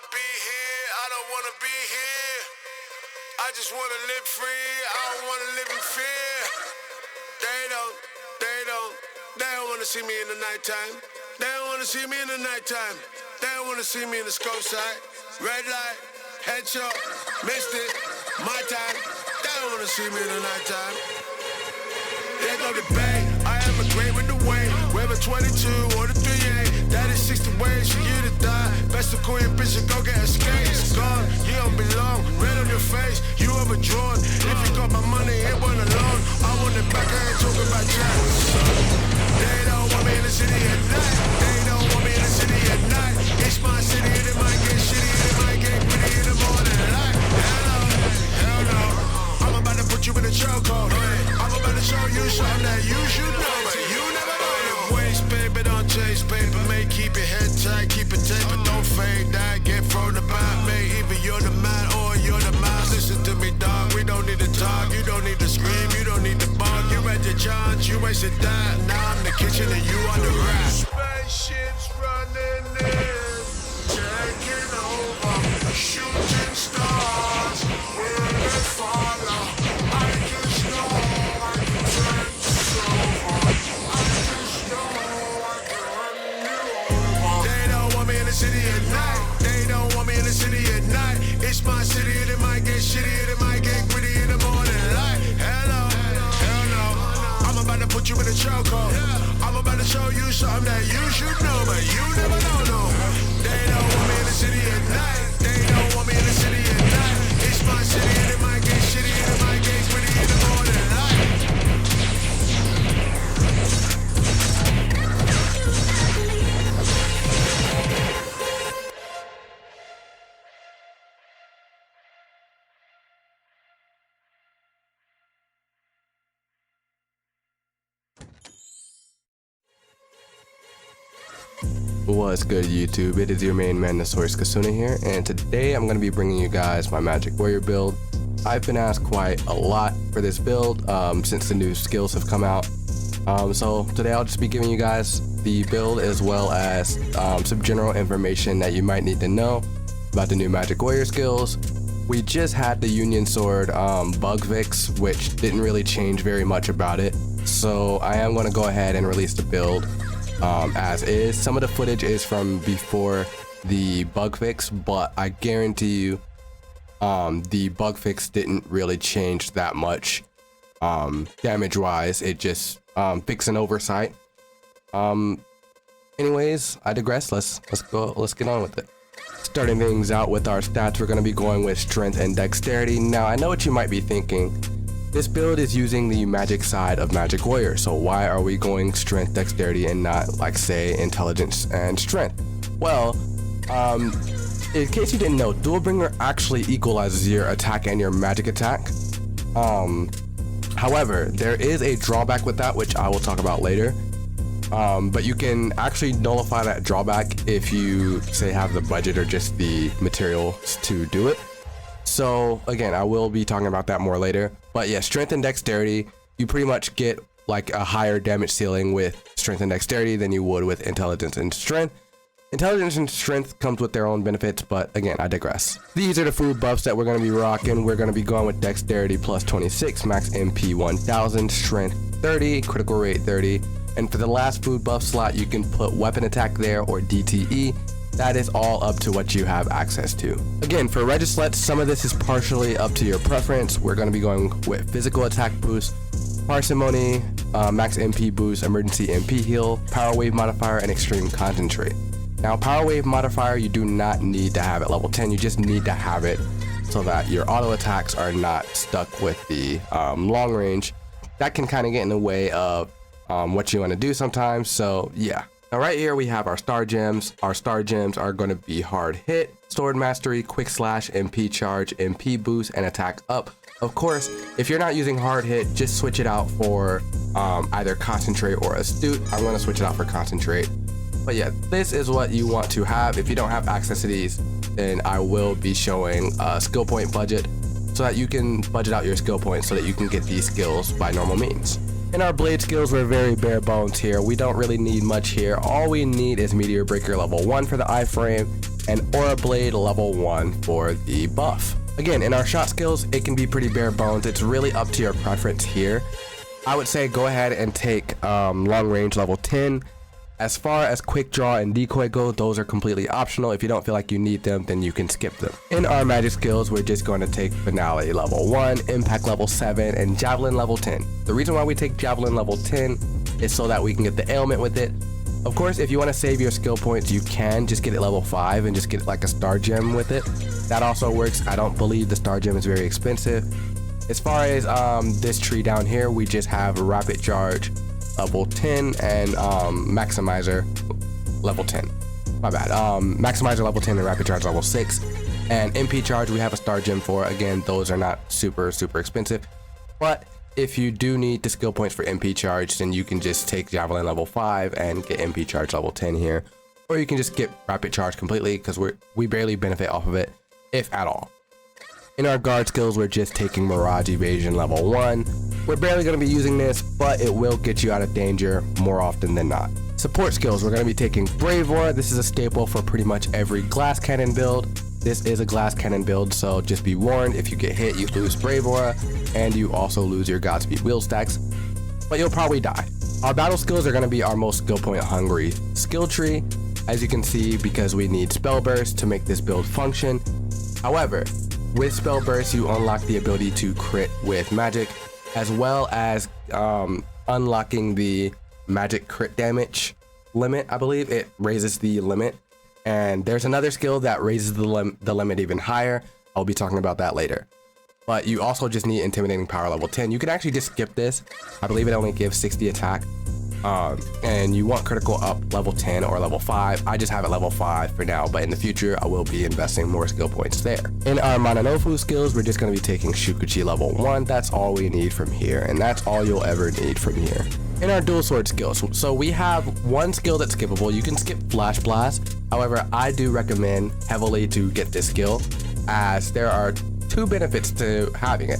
be here, I don't wanna be here. I just wanna live free, I don't wanna live in fear. They don't wanna see me in the nighttime. They don't wanna see me in the nighttime. They don't wanna see me in the scope side. Red light, headshot, missed it, my time. They don't wanna see me in the nighttime. There's no debate, I am a great with the weight. Whether 22 or the 3-8, that is 60 ways for you to die. Best to call your bitch and go get a skate. It's gone, you don't belong. Red on your face, you overdrawn. If you got my money, it went alone. I want it back, I ain't talking about jack. They don't want me in the city at night. They don't want me in the city at night. It's my city and it might get shitty and it might get pretty in the morning light. Hell no, I'm about to put you in a chokehold. I'm about to show you something that you should know, but you never know. Waste paper, don't chase paper, mate. Keep your head tight, keep it tight, but don't fade that. Get thrown about, mate. Either you're the man or you're the mouse. Listen to me, dog. We don't need to talk. You don't need to scream. You don't need to bark. You had your chance. You wasted that. Now I'm the kitchen and you on the rack. Spaceships running in, taking over, shooting stars. Will they follow? I just know I can turn to silver. I just know I can run you over. They don't want me in the city at night. They don't want me in the city at night. It's my city and it might get shitty and it might get gritty in the morning light. Hello, hell no. I'm about to put you in a chokehold. I'm about to show you something that you should know, but you never know, no. They don't want me in the city at night. They don't want me in the city at night. It's my city and it might get shitty and it might get gritty in the morning light. What's good, YouTube? It is your main man, Notorious Kasuna here, and today I'm going to be bringing you guys my Magic Warrior build. I've been asked quite a lot for this build since the new skills have come out. So today I'll just be giving you guys the build as well as some general information that you might need to know about the new Magic Warrior skills. We just had the Union Sword bug fix, which didn't really change very much about it. So I am going to go ahead and release the build as is. Some of the footage is from before the bug fix, but I guarantee you the bug fix didn't really change that much damage wise. It just fixed an oversight. Anyways, I digress. Let's get on with it. Starting things out with our stats, we're going to be going with strength and dexterity. Now I know what you might be thinking. This build is using the magic side of Magic Warrior, so why are we going strength, dexterity, and not, like, say, intelligence and strength? Well, in case you didn't know, Dual Bringer actually equalizes your attack and your magic attack. However, there is a drawback with that, which I will talk about later. But you can actually nullify that drawback if you, say, have the budget or just the materials to do it. So again, I will be talking about that more later, but yeah, strength and dexterity, you pretty much get like a higher damage ceiling with strength and dexterity than you would with intelligence and strength. Intelligence and strength comes with their own benefits, but again, I digress. These are the food buffs that we're going to be rocking. We're going to be going with dexterity plus 26, max MP 1000, strength 30, critical rate 30. And for the last food buff slot, you can put weapon attack there or DTE. That is all up to what you have access to. Again, for Regislets, some of this is partially up to your preference. We're going to be going with physical attack boost, parsimony, max MP boost, emergency MP heal, power wave modifier, and extreme concentrate. Now, power wave modifier, you do not need to have at level 10. You just need to have it so that your auto attacks are not stuck with the long range. That can kind of get in the way of what you want to do sometimes. So yeah. Now right here we have our star gems. Our star gems are going to be hard hit, sword mastery, quick slash, MP charge, MP boost, and attack up. Of course, if you're not using hard hit, just switch it out for either concentrate or astute. I'm going to switch it out for concentrate. But yeah, this is what you want to have. If you don't have access to these, then I will be showing a skill point budget so that you can budget out your skill points so that you can get these skills by normal means. In our blade skills, we're very bare bones here. We don't really need much here. All we need is Meteor Breaker level 1 for the iframe, and Aura Blade level 1 for the buff. Again, in our shot skills, it can be pretty bare bones. It's really up to your preference here. I would say go ahead and take long range level 10. As far as quick draw and decoy go, those are completely optional. If you don't feel like you need them, then you can skip them. In our magic skills, we're just going to take Finale level 1, Impact level 7, and Javelin level 10. The reason why we take Javelin level 10 is so that we can get the ailment with it. Of course, if you want to save your skill points, you can just get it level 5 and just get like a star gem with it. That also works. I don't believe the star gem is very expensive. As far as this tree down here, we just have Rapid Charge level 10 and Maximizer level 10. My bad. Maximizer level 10 and Rapid Charge level 6. And MP Charge we have a star gem for. Again, those are not super expensive. But if you do need the skill points for MP Charge, then you can just take Javelin level 5 and get MP Charge level 10 here. Or you can just skip Rapid Charge completely because we barely benefit off of it, if at all. In our guard skills, we're just taking Mirage Evasion level 1. We're barely going to be using this, but it will get you out of danger more often than not. Support skills, we're going to be taking Brave Aura. This is a staple for pretty much every glass cannon build. This is a glass cannon build, so just be warned, if you get hit, you lose Brave Aura, and you also lose your Godspeed wheel stacks, but you'll probably die. Our battle skills are going to be our most skill point hungry skill tree, as you can see, because we need Spell Burst to make this build function. However, with Spell Burst, you unlock the ability to crit with magic, as well as unlocking the magic crit damage limit. I believe it raises the limit, and there's another skill that raises the limit even higher. I'll be talking about that later. But you also just need Intimidating Power level 10. You can actually just skip this. I believe it only gives 60 attack. And you want critical up level 10 or level 5. I just have it level 5 for now, but in the future I will be investing more skill points there. In our Mononofu skills, we're just going to be taking Shukuchi level 1. That's all we need from here, and that's all you'll ever need from here. In our dual sword skills, so we have one skill that's skippable. You can skip Flash Blast. However, I do recommend heavily to get this skill, as there are two benefits to having it.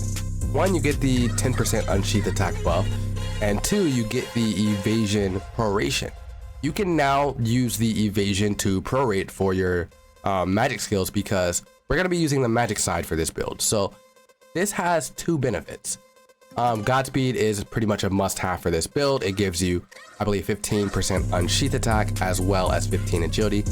One, you get the 10% unsheath attack buff, and 2, you get the evasion proration. You can now use the evasion to prorate for your magic skills, because we're going to be using the magic side for this build. So this has two benefits. Godspeed is pretty much a must-have for this build. It gives you, I believe, 15% unsheath attack as well as 15 agility.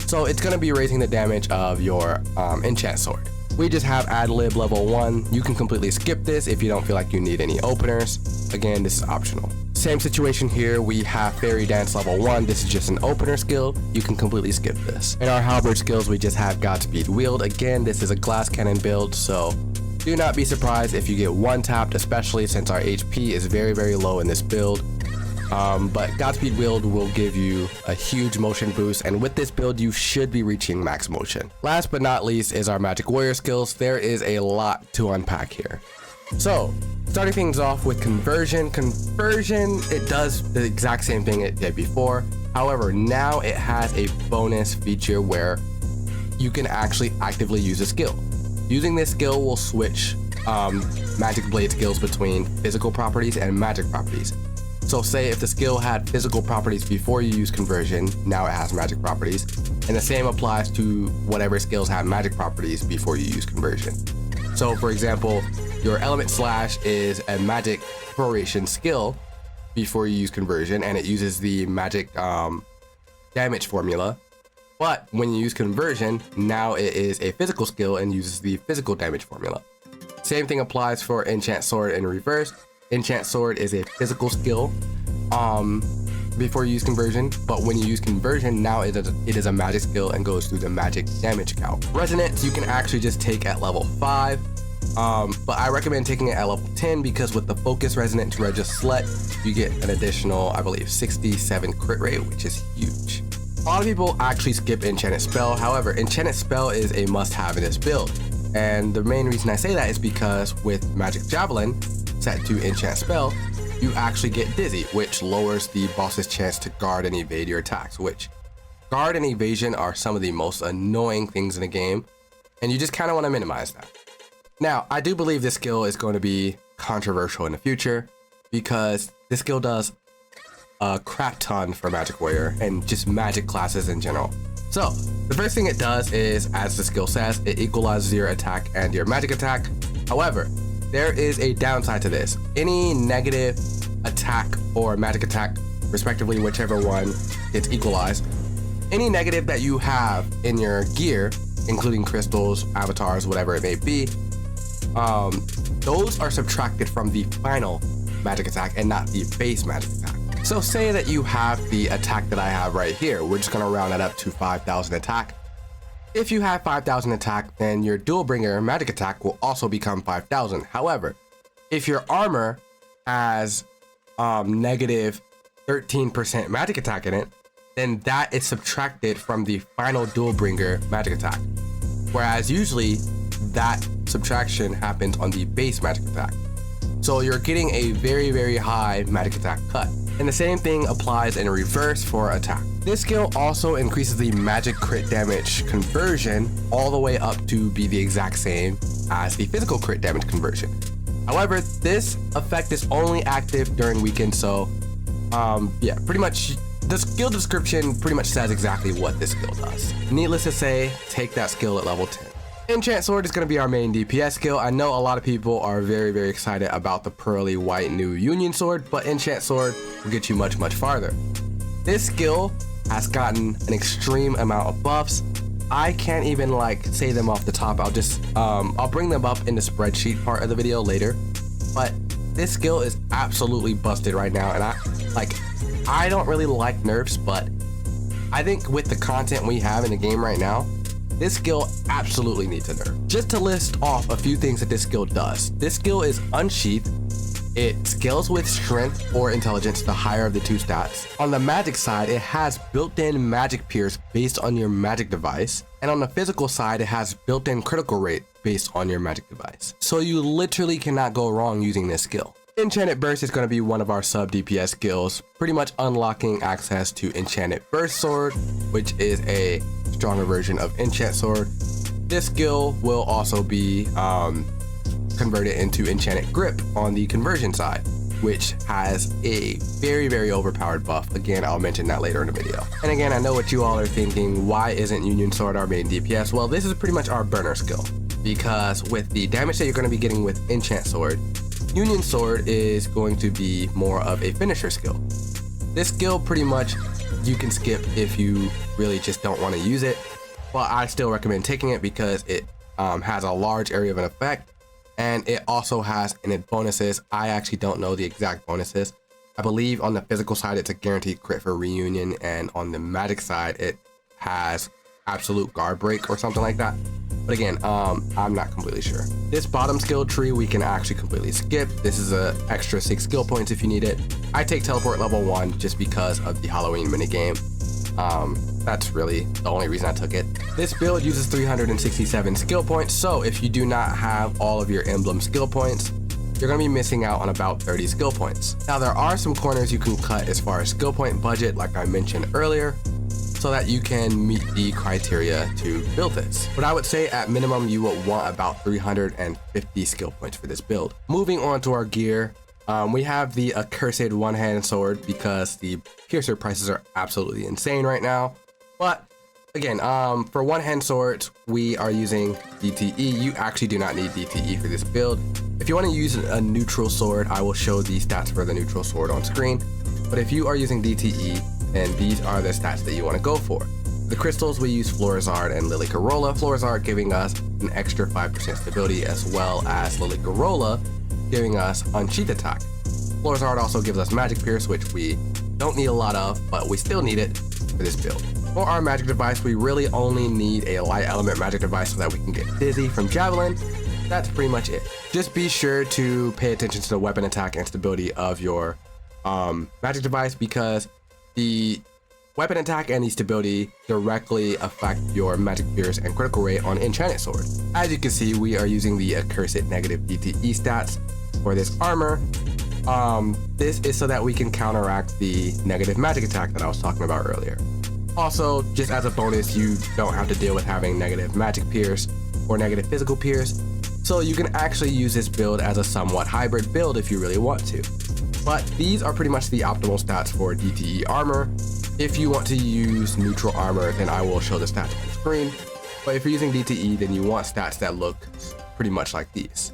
So it's going to be raising the damage of your enchant sword. We just have Adlib level 1. You can completely skip this if you don't feel like you need any openers. Again, this is optional. Same situation here. We have Fairy Dance level 1. This is just an opener skill. You can completely skip this. In our Halberd skills, we just have Godspeed Wield. Again, this is a glass cannon build, so do not be surprised if you get one tapped, especially since our HP is very low in this build. But Godspeed Wield will give you a huge motion boost, and with this build you should be reaching max motion. Last but not least is our Magic Warrior skills. There is a lot to unpack here. So starting things off with Conversion. Conversion, it does the exact same thing it did before. However, now it has a bonus feature where you can actually actively use a skill. Using this skill will switch Magic Blade skills between physical properties and magic properties. So say if the skill had physical properties before you use Conversion, now it has magic properties. And the same applies to whatever skills have magic properties before you use Conversion. So for example, your Element Slash is a magic proration skill before you use Conversion, and it uses the magic damage formula. But when you use Conversion, now it is a physical skill and uses the physical damage formula. Same thing applies for Enchant Sword in reverse. Enchant Sword is a physical skill before you use Conversion, but when you use Conversion, now it is a magic skill and goes through the magic damage count. Resonance, you can actually just take at level 5, but I recommend taking it at level 10 because with the Focus Resonance Regislet, you get an additional, I believe, 67 crit rate, which is huge. A lot of people actually skip Enchanted Spell. However, Enchanted Spell is a must-have in this build, and the main reason I say that is because with Magic Javelin set to Enchant Spell, you actually get Dizzy, which lowers the boss's chance to guard and evade your attacks, which guard and evasion are some of the most annoying things in the game, and you just kind of want to minimize that. Now, I do believe this skill is going to be controversial in the future because this skill does a crap ton for Magic Warrior and just magic classes in general. So The first thing it does is, as the skill says, it equalizes your attack and your magic attack. However, there is a downside to this. Any negative attack or magic attack, respectively, whichever one gets equalized, any negative that you have in your gear, including crystals, avatars, whatever it may be, those are subtracted from the final magic attack and not the base magic attack. So say that you have the attack that I have right here. We're just gonna round that up to 5,000 attack. If you have 5,000 attack, then your dual bringer magic attack will also become 5,000. However, if your armor has negative 13% magic attack in it, then that is subtracted from the final dual bringer magic attack. Whereas usually that subtraction happens on the base magic attack. So you're getting a very, very high magic attack cut. And the same thing applies in reverse for attack. This skill also increases the magic crit damage conversion all the way up to be the exact same as the physical crit damage conversion. However, this effect is only active during weekends, so yeah, pretty much the skill description pretty much says exactly what this skill does. Needless to say, take that skill at level 10. Enchant Sword is going to be our main DPS skill. I know a lot of people are very, very excited about the pearly white new Union Sword, but Enchant Sword will get you much, much farther. This skill has gotten an extreme amount of buffs. I can't even like say them off the top. I'll bring them up in the spreadsheet part of the video later. But this skill is absolutely busted right now, and I don't really like nerfs, but I think with the content we have in the game right now, this skill absolutely needs a nerf. Just to list off a few things that this skill does. This skill is Unsheath. It scales with strength or intelligence, the higher of the two stats. On the magic side, it has built-in magic pierce based on your magic device. And on the physical side, it has built-in critical rate based on your magic device. So you literally cannot go wrong using this skill. Enchanted Burst is going to be one of our sub DPS skills, pretty much unlocking access to Enchanted Burst Sword, which is a stronger version of Enchant Sword. This skill will also be converted into Enchanted Grip on the conversion side, which has a very, very overpowered buff. Again, I'll mention that later in the video. And again, I know what you all are thinking, why isn't Union Sword our main DPS? Well, this is pretty much our burner skill, because with the damage that you're going to be getting with Enchant Sword, Union Sword is going to be more of a finisher skill. This skill pretty much you can skip if you really just don't want to use it, but I still recommend taking it because it has a large area of an effect, and it also has bonuses. I actually don't know the exact bonuses. I believe on the physical side it's a guaranteed crit for reunion, and on the magic side it has absolute guard break or something like that. But again, I'm not completely sure. This bottom skill tree we can actually completely skip. This is an extra 6 skill points if you need it. I take teleport level 1 just because of the Halloween minigame. That's really the only reason I took it. This build uses 367 skill points, so if you do not have all of your emblem skill points, you're going to be missing out on about 30 skill points. Now there are some corners you can cut as far as skill point budget, like I mentioned earlier, so that you can meet the criteria to build this. But I would say at minimum you would want about 350 skill points for this build. Moving on to our gear, we have the accursed one-hand sword because the piercer prices are absolutely insane right now. But again, for one-hand swords, we are using DTE. You actually do not need DTE for this build. If you want to use a neutral sword, I will show the stats for the neutral sword on screen. But if you are using DTE, and these are the stats that you want to go for. The crystals, we use Florizard and Lily Corolla. Florizard giving us an extra 5% stability, as well as Lily Corolla giving us Unsheath attack. Florizard also gives us Magic Pierce, which we don't need a lot of, but we still need it for this build. For our magic device, we really only need a light element magic device so that we can get Dizzy from Javelin. That's pretty much it. Just be sure to pay attention to the weapon attack and stability of your magic device, because the weapon attack and the stability directly affect your magic pierce and critical rate on Enchanted Sword. As you can see, we are using the accursed negative DTE stats for this armor. This is so that we can counteract the negative magic attack that I was talking about earlier. Also, just as a bonus, you don't have to deal with having negative magic pierce or negative physical pierce, so you can actually use this build as a somewhat hybrid build if you really want to. But these are pretty much the optimal stats for DTE armor. If you want to use neutral armor, then I will show the stats. screen. But if you're using DTE, then you want stats that look pretty much like these.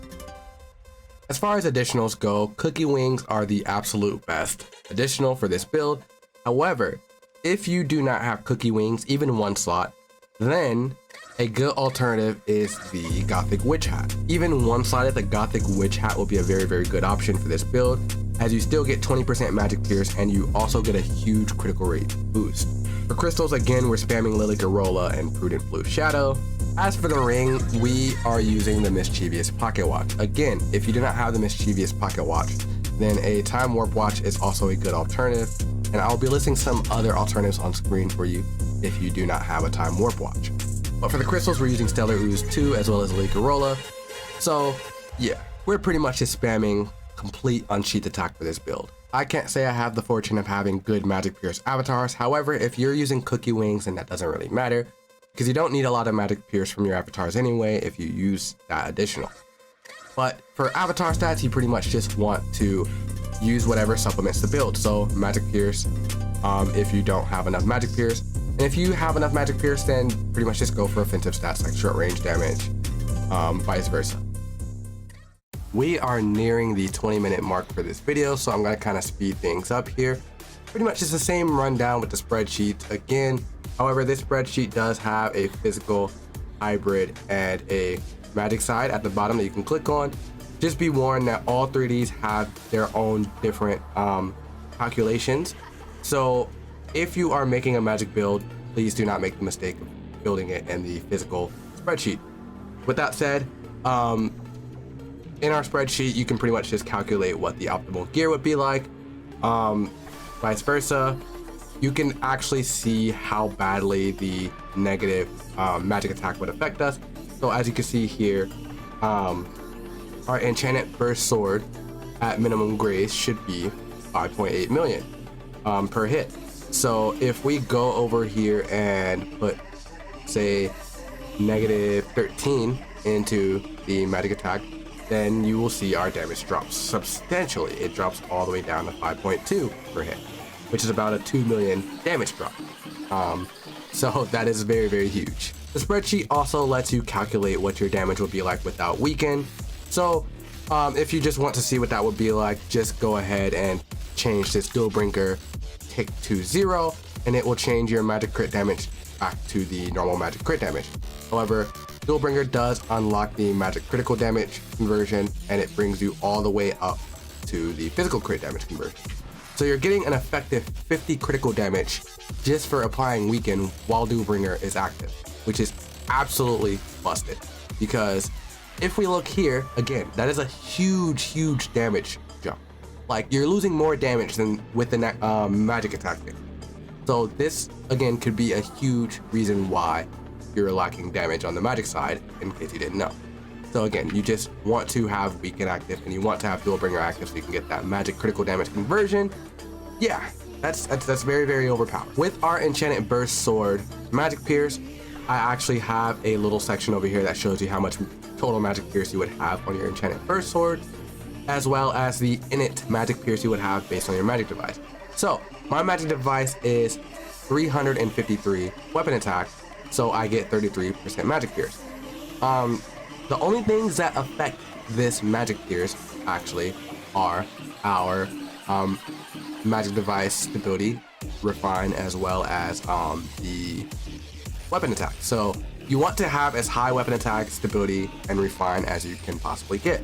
As far as additionals go, cookie wings are the absolute best additional for this build. However, if you do not have cookie wings, even one slot, then a good alternative is the Gothic Witch Hat. Even one slotted, the Gothic Witch Hat will be a very, very good option for this build, as you still get 20% magic pierce and you also get a huge critical rate boost. For crystals, again, we're spamming Lily Garola and Prudent Blue Shadow. As for the ring, we are using the Mischievous Pocket Watch. Again, if you do not have the Mischievous Pocket Watch, then a Time Warp Watch is also a good alternative, and I'll be listing some other alternatives on screen for you if you do not have a Time Warp Watch. But for the crystals, we're using Stellar Ooze 2 as well as Lily Garola. So yeah, we're pretty much just spamming complete unsheath attack for this build. I can't say I have the fortune of having good Magic Pierce avatars. However, if you're using Cookie Wings, then that doesn't really matter, because you don't need a lot of Magic Pierce from your avatars anyway if you use that additional. But for avatar stats, you pretty much just want to use whatever supplements the build. So Magic Pierce, if you don't have enough Magic Pierce, and if you have enough Magic Pierce, then pretty much just go for offensive stats like short range damage, vice versa. We are nearing the 20-minute mark for this video, so I'm gonna kind of speed things up here. Pretty much it's the same rundown with the spreadsheet again. However, this spreadsheet does have a physical, hybrid, and a magic side at the bottom that you can click on. Just be warned that all 3Ds have their own different calculations. So if you are making a magic build, please do not make the mistake of building it in the physical spreadsheet. With that said, in our spreadsheet, you can pretty much just calculate what the optimal gear would be like. Vice versa, you can actually see how badly the negative magic attack would affect us. So as you can see here, our Enchanted Burst Sword at minimum grace should be 5.8 million per hit. So if we go over here and put, say, negative 13 into the magic attack, then you will see our damage drops substantially. It drops all the way down to 5.2 per hit, which is about a 2 million damage drop. So that is very, very huge. The spreadsheet also lets you calculate what your damage would be like without weaken. So if you just want to see what that would be like, just go ahead and change this Dealbringer tick to 0, and it will change your magic crit damage back to the normal magic crit damage. However, Dealbringer does unlock the magic critical damage conversion, and it brings you all the way up to the physical crit damage conversion. So you're getting an effective 50 critical damage just for applying weaken while Dealbringer is active, which is absolutely busted. Because if we look here, again, that is a huge, huge damage jump. Like, you're losing more damage than with the magic attack thing. So this, again, could be a huge reason why you're lacking damage on the magic side, in case you didn't know. So again, you just want to have weaken active, and you want to have Dealbringer active so you can get that magic critical damage conversion. Yeah, that's very, very overpowered. With our Enchanted Burst Sword Magic Pierce, I actually have a little section over here that shows you how much total Magic Pierce you would have on your Enchanted Burst Sword, as well as the innate Magic Pierce you would have based on your magic device. So my magic device is 353 weapon attack, so I get 33% Magic Pierce. The only things that affect this Magic Pierce actually are our magic device stability, refine, as well as the weapon attack. So you want to have as high weapon attack, stability, and refine as you can possibly get.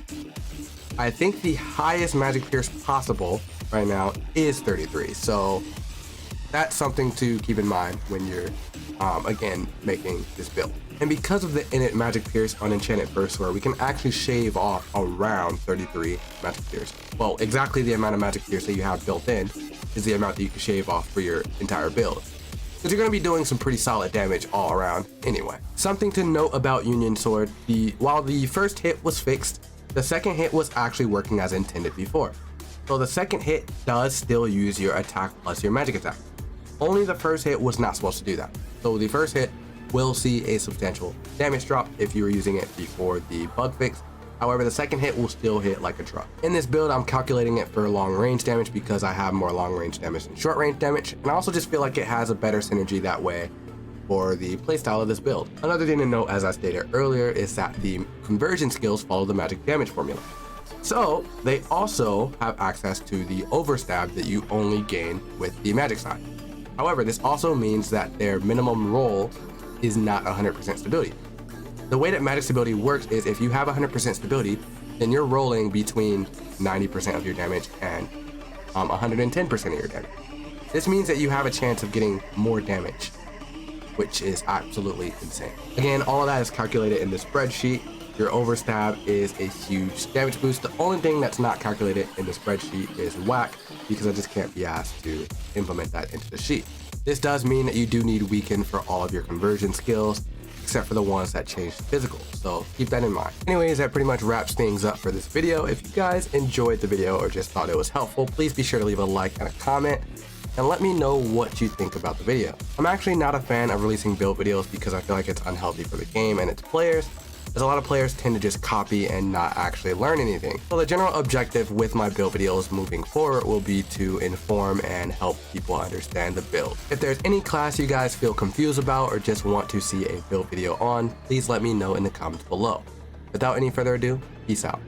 I think the highest Magic Pierce possible right now is 33. So that's something to keep in mind when you're again making this build. And because of the innate Magic Pierce on Enchanted Burst Sword, we can actually shave off around 33 Magic Pierce. Well, exactly the amount of Magic Pierce that you have built in is the amount that you can shave off for your entire build, because you're going to be doing some pretty solid damage all around anyway. Something to note about Union Sword, while the first hit was fixed, the second hit was actually working as intended before. So the second hit does still use your attack plus your magic attack. Only the first hit was not supposed to do that. So the first hit will see a substantial damage drop if you were using it before the bug fix. However, the second hit will still hit like a truck. In this build, I'm calculating it for long range damage because I have more long range damage than short range damage, and I also just feel like it has a better synergy that way for the playstyle of this build. Another thing to note, as I stated earlier, is that the conversion skills follow the magic damage formula. So they also have access to the overstab that you only gain with the magic side. However, this also means that their minimum roll is not 100% stability. The way that magic stability works is if you have 100% stability, then you're rolling between 90% of your damage and 110% of your damage. This means that you have a chance of getting more damage, which is absolutely insane. Again, all of that is calculated in the spreadsheet. Your overstab is a huge damage boost. The only thing that's not calculated in the spreadsheet is whack, because I just can't be asked to implement that into the sheet. This does mean that you do need weaken for all of your conversion skills, except for the ones that change physical, so keep that in mind. Anyways, that pretty much wraps things up for this video. If you guys enjoyed the video or just thought it was helpful, please be sure to leave a like and a comment, and let me know what you think about the video. I'm actually not a fan of releasing build videos because I feel like it's unhealthy for the game and its players, as a lot of players tend to just copy and not actually learn anything. So the general objective with my build videos moving forward will be to inform and help people understand the build. If there's any class you guys feel confused about or just want to see a build video on, please let me know in the comments below. Without any further ado, peace out.